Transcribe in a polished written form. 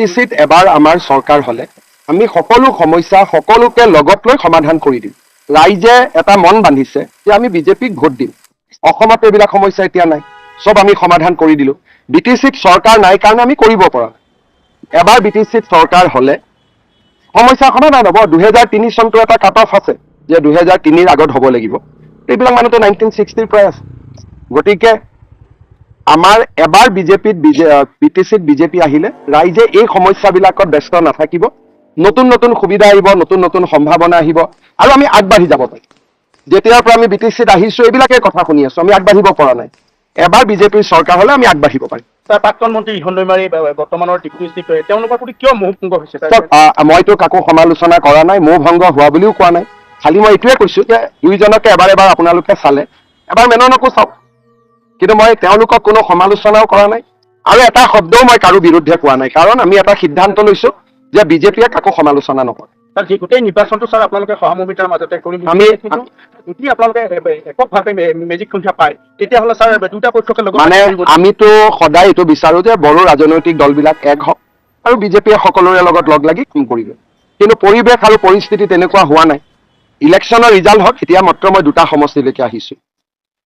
ইচিত এবাৰ আমাৰ চৰকাৰ হলে আমি সকলো সমস্যা সকলোকে লগত লৈ সমাধান কৰি দিম। ৰাইজে এটা মন বান্ধিছে যে আমি বিজেপিক ভোট দিম। অসমত এইবিলাক সমস্যা এতিয়া নাই, চব আমি সমাধান কৰি দিলো। বিটিচিত চৰকাৰ নাই কাৰণে আমি কৰিব পৰা নাই। এবাৰ বিটিচিত চৰকাৰ হলে সমস্যা সমাধান হ'ব। 2003 চনটো এটা কাট অফ আছে যে 2003ৰ আগত হ'ব লাগিব। এইবিলাক মানুহতো 1960ৰ পৰাই আছে। গতিকে আমাৰ এবাৰ বিটিচিত বিজেপি আহিলে ৰাইজে এই সমস্যাবিলাকত ব্যস্ত নাথাকিব। নতুন নতুন সুবিধা আহিব, নতুন নতুন সম্ভাৱনা আহিব আৰু আমি আগবাঢ়ি যাব পাৰিম। যেতিয়াৰ পৰা আমি বিটিচিত আহিছো এইবিলাকে কথা শুনি আছো, আমি আগবাঢ়িব পৰা নাই। এবাৰ বিজেপিৰ চৰকাৰ হলে আমি আগবাঢ়িব পাৰিম। প্ৰাক্তন মন্ত্ৰী ৰিহন দৈমাৰী বৰ্তমানৰ ডিপুটি চিফ তেওঁলোকৰ প্ৰতি কিয় মোহ ভংগ হৈছে? মইতো কাকো সমালোচনা কৰা নাই, মোহ ভংগ হোৱা বুলিও কোৱা নাই। খালি মই এইটোৱে কৈছো যে দুইজনকে এবাৰ আপোনালোকে চালে এবাৰ মেননকো চাওক। কিন্তু মই তেওঁলোকক কোনো সমালোচনাও কৰা নাই আৰু এটা শব্দও মই কাৰো বিৰুদ্ধে কোৱা নাই, কাৰণ আমি এটা সিদ্ধান্ত লৈছো যে বিজেপিয়ে কাকো সমালোচনা নকৰে। গোটেই নিৰ্বাচনটো ছাৰ আপোনালোকে সহমৰ্মিতাৰ মাজতে কৰিম। যদি আপোনালোকে এককভাৱে মেজিক সংখ্যা পায় তেতিয়াহ'লে ছাৰ দুটা পক্ষকে লগত মানে আমিতো সদায় এইটো বিচাৰো যে বড়ো ৰাজনৈতিক দলবিলাক এক হওক আৰু বিজেপিয়ে সকলোৰে লগত লগ লাগি কাম কৰিব। কিন্তু পৰিৱেশ আৰু পৰিস্থিতি তেনেকুৱা হোৱা নাই। ইলেকশ্যনৰ ৰিজাল্ট হওক, এতিয়া মাত্ৰ মই দুটা সমষ্টিলৈকে আহিছো।